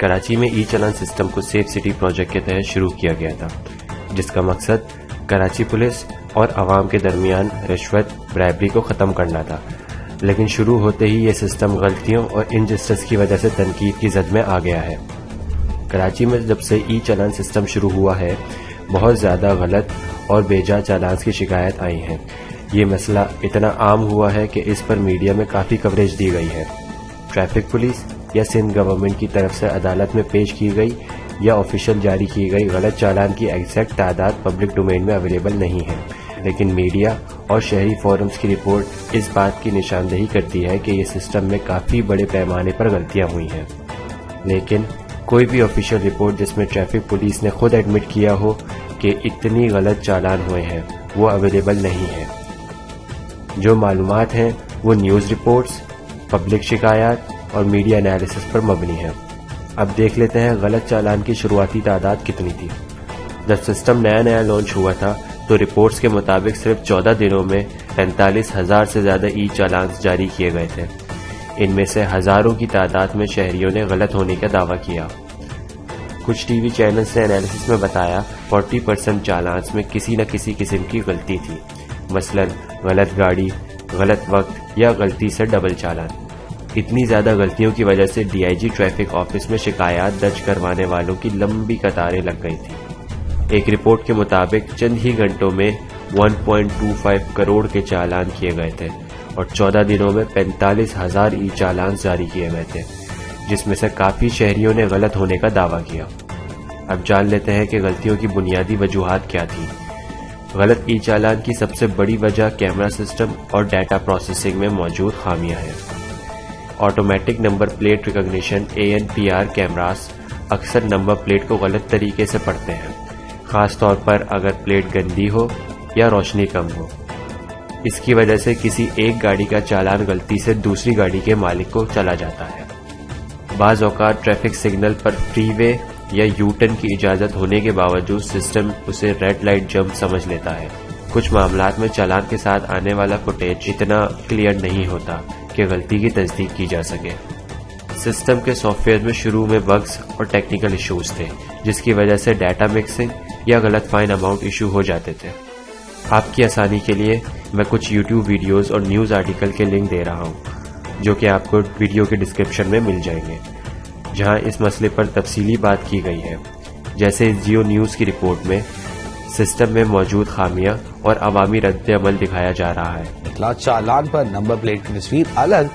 کراچی میں ای چالان سسٹم کو safe city project کے تحت شروع کیا گیا تھا، جس کا مقصد کراچی پولیس اور عوام کے درمیان رشوت برائبری کو ختم کرنا تھا، لیکن شروع ہوتے ہی یہ سسٹم غلطیوں اور انجسٹس کی وجہ سے تنقید کی زد میں آ گیا ہے۔ کراچی میں جب سے ای چالان سسٹم شروع ہوا ہے، بہت زیادہ غلط اور بیجا چالانز کی شکایت آئی ہیں۔ یہ مسئلہ اتنا عام ہوا ہے کہ اس پر میڈیا میں کافی کوریج دی گئی ہے۔ ٹریفک پولیس یا سندھ گورنمنٹ کی طرف سے عدالت میں پیش کی گئی یا آفیشیل جاری کی گئی غلط چالان کی ایگزیکٹ تعداد پبلک ڈومین میں اویلیبل نہیں ہے، لیکن میڈیا اور شہری فورمز کی رپورٹ اس بات کی نشاندہی کرتی ہے کہ یہ سسٹم میں کافی بڑے پیمانے پر غلطیاں ہوئی ہیں، لیکن کوئی بھی آفیشیل رپورٹ جس میں ٹریفک پولیس نے خود ایڈمٹ کیا ہو کہ اتنی غلط چالان ہوئے ہیں وہ اویلیبل نہیں ہے۔ جو معلومات ہیں وہ نیوز رپورٹس، پبلک شکایات اور میڈیا انالیسس پر مبنی ہیں۔ اب دیکھ لیتے ہیں غلط چالان کی شروعاتی تعداد کتنی تھی۔ جب سسٹم نیا لانچ ہوا تھا تو رپورٹس کے مطابق صرف 14 دنوں میں 45,000 سے زیادہ ای چالانز جاری کیے گئے تھے۔ ان میں سے ہزاروں کی تعداد میں شہریوں نے غلط ہونے کا دعویٰ کیا۔ کچھ ٹی وی چینلز نے انالیسس میں بتایا 40% چالانز میں کسی نہ کسی قسم کی غلطی تھی، مثلا غلط گاڑی، غلط وقت یا غلطی سے ڈبل چالان۔ اتنی زیادہ غلطیوں کی وجہ سے D I G traffic office میں شکایات درج کروانے والوں کی لمبی قطاریں لگ گئی تھیں۔ ایک رپورٹ کے مطابق چند ہی گھنٹوں میں 1.25 کروڑ کے چالان کیے گئے تھے اور 14 دنوں میں 45,000 ای چالان جاری کیے گئے تھے، جس میں سے کافی شہریوں نے غلط ہونے کا دعویٰ کیا۔ اب جان لیتے ہیں کہ غلطیوں کی بنیادی وجوہات کیا تھیں۔ غلط ای چالان کی سب سے بڑی وجہ کیمرہ سسٹم اور ڈیٹا پروسیسنگ میں موجود خامیاں ہیں۔ Automatic number plate recognition ANPR cameras اکثر نمبر پلیٹ کو غلط طریقے سے پڑھتے ہیں، خاص طور پر اگر پلیٹ گندی ہو یا روشنی کم ہو۔ اس کی وجہ سے کسی ایک گاڑی کا چالان غلطی سے دوسری گاڑی کے مالک کو چلا جاتا ہے۔ بعض اوقات ٹریفک سگنل پر فری وے یا یو ٹرن کی اجازت ہونے کے باوجود سسٹم اسے ریڈ لائٹ جمپ سمجھ لیتا ہے۔ کچھ معاملات میں چالان کے ساتھ آنے والا فوٹیج اتنا کلیئر نہیں ہوتا کہ غلطی کی تصدیق کی جا سکے۔ سسٹم کے سافٹ ویئر میں شروع میں بگز اور ٹیکنیکل ایشوز تھے، جس کی وجہ سے ڈیٹا مکسنگ یا غلط فائن اماؤنٹ ایشو ہو جاتے تھے۔ آپ کی آسانی کے لیے میں کچھ یوٹیوب ویڈیوز اور نیوز آرٹیکل کے لنک دے رہا ہوں، جو کہ آپ کو ویڈیو کے ڈسکرپشن میں مل جائیں گے، جہاں اس مسئلے پر تفصیلی بات کی گئی ہے، جیسے جیو نیوز کی رپورٹ میں سسٹم میں موجود خامیاں اور عوامی رد عمل دکھایا جا رہا ہے۔ چالان پر نمبر پلیٹ کی تصویر الگ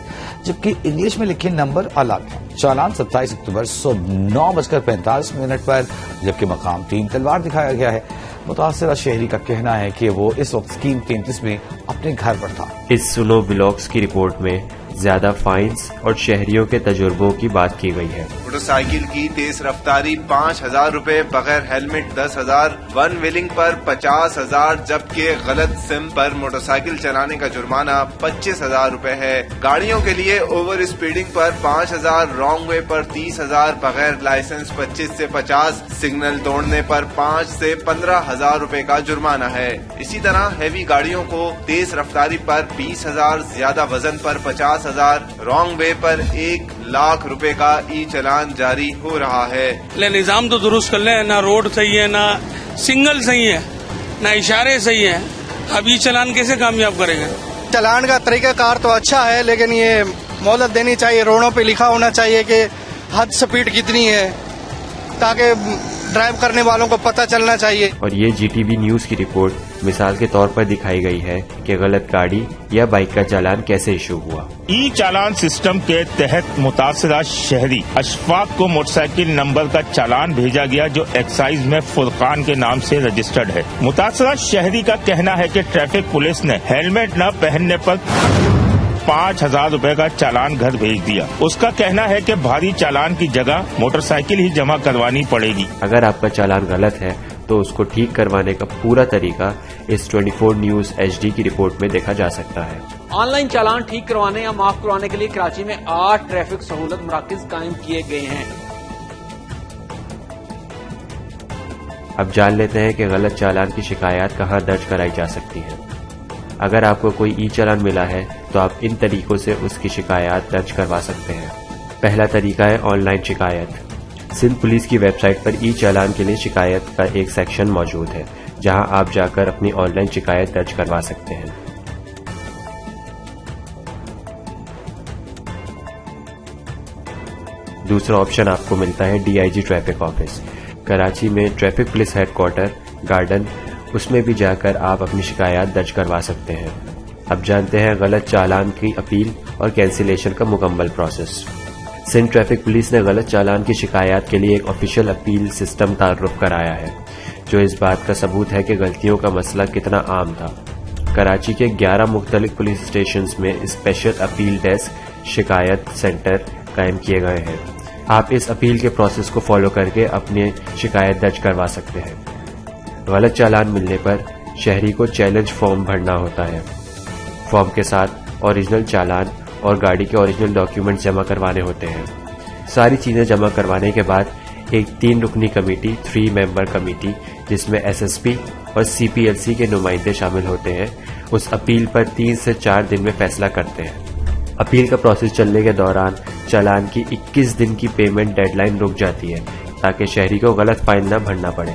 جبکہ انگلش میں لکھے نمبر الگ ہیں۔ چالان 27 اکتوبر صبح 9:45 پر جبکہ مقام 3 تلوار دکھایا گیا ہے۔ متاثرہ شہری کا کہنا ہے کہ وہ اس وقت اسکیم 33 میں اپنے گھر پر تھا۔ اس سنو بلاگس کی رپورٹ میں زیادہ فائنز اور شہریوں کے تجربوں کی بات کی گئی ہے۔ موٹر سائیکل کی تیز رفتاری 5,000 روپے، بغیر ہیلمٹ 10,000، ون ویلنگ پر 50,000 جبکہ غلط سم پر موٹر سائیکل چلانے کا جرمانہ 25,000 روپے ہے۔ گاڑیوں کے لیے اوور اسپیڈنگ پر 5,000، رانگ وے پر 30,000، بغیر لائسنس 25 سے 50، سگنل توڑنے پر 5 سے 15,000 روپے کا جرمانہ ہے۔ اسی طرح ہیوی گاڑیوں کو تیز رفتاری پر 20,000، زیادہ وزن پر 50,000، رانگ وے پر 1,00,000 روپے کا ای چلان جاری ہو رہا ہے۔ نظام تو درست کر لیں، نہ روڈ صحیح ہے، نہ سگنل صحیح ہے، نہ اشارے صحیح ہے، اب ای چلان کیسے کامیاب کرے گا؟ چلان کا طریقہ کار تو اچھا ہے، لیکن یہ مہلت دینی چاہیے، روڈوں پہ لکھا ہونا چاہیے کہ حد سپیڈ کتنی ہے، تاکہ ڈرائیو کرنے والوں کو پتہ چلنا چاہیے۔ اور یہ جی ٹی وی نیوز کی رپورٹ مثال کے طور پر دکھائی گئی ہے کہ غلط گاڑی یا بائک کا چالان کیسے ایشو ہوا۔ ای چالان سسٹم کے تحت متاثرہ شہری اشفاق کو موٹر سائیکل نمبر کا چالان بھیجا گیا جو ایکسائز میں فرقان کے نام سے رجسٹرڈ ہے۔ متاثرہ شہری کا کہنا ہے کہ ٹریفک پولیس نے ہیلمٹ نہ پہننے پر 5,000 روپے کا چالان گھر بھیج دیا۔ اس کا کہنا ہے کہ بھاری چالان کی جگہ موٹر سائیکل ہی جمع کروانی پڑے گی۔ اگر آپ کا چالان غلط ہے تو اس کو ٹھیک کروانے کا پورا طریقہ اس 24 نیوز HD کی رپورٹ میں دیکھا جا سکتا ہے۔ آن لائن چالان ٹھیک کروانے یا معاف کروانے کے لیے کراچی میں 8 ٹریفک سہولت مراکز قائم کیے گئے ہیں۔ اب جان لیتے ہیں کہ غلط چالان کی شکایات کہاں درج کرائی جا سکتی ہیں۔ اگر آپ کو کوئی ای چالان ملا ہے تو آپ ان طریقوں سے اس کی شکایات درج کروا سکتے ہیں۔ پہلا طریقہ ہے آن لائن شکایت۔ سندھ پولیس کی ویب سائٹ پر ای چالان کے لیے شکایت کا ایک سیکشن موجود ہے جہاں آپ جا کر اپنی آن لائن شکایت درج کروا سکتے ہیں۔ دوسرا آپشن آپ کو ملتا ہے DIG ٹریفک آفس۔ کراچی میں traffic police headquarter garden, اس میں بھی جا کر آپ اپنی شکایات درج کروا سکتے ہیں۔ اب جانتے ہیں غلط چالان کی اپیل اور کینسلیشن کا مکمل پروسیس۔ سندھ ٹریفک پولیس نے غلط چالان کی شکایات کے لیے ایک آفیشیل اپیل سسٹم تعارف کرایا ہے جو اس بات کا ثبوت ہے کہ غلطیوں کا مسئلہ کتنا عام تھا۔ کراچی کے 11 مختلف پولیس اسٹیشنز میں اسپیشل اپیل ڈیسک شکایت سینٹر قائم کیے گئے ہیں۔ آپ اس اپیل کے پروسیس کو فالو کر کے اپنی شکایت درج کروا سکتے ہیں۔ غلط چالان ملنے پر شہری کو چیلنج فارم بھرنا ہوتا ہے۔ فارم کے ساتھ اوریجنل چالان اور گاڑی کے اوریجنل ڈاکیومنٹس جمع کروانے ہوتے ہیں۔ ساری چیزیں جمع کروانے کے بعد ایک 3 رکنی کمیٹی 3 ممبر کمیٹی جس میں SSP اور CPLC کے نمائندے شامل ہوتے ہیں اس اپیل پر 3 سے 4 دن میں فیصلہ کرتے ہیں۔ اپیل کا پروسیس چلنے کے دوران چالان کی 21 دن کی پیمنٹ ڈیڈ لائن رک جاتی ہے تاکہ شہری کو غلط فائن نہ بھرنا پڑے۔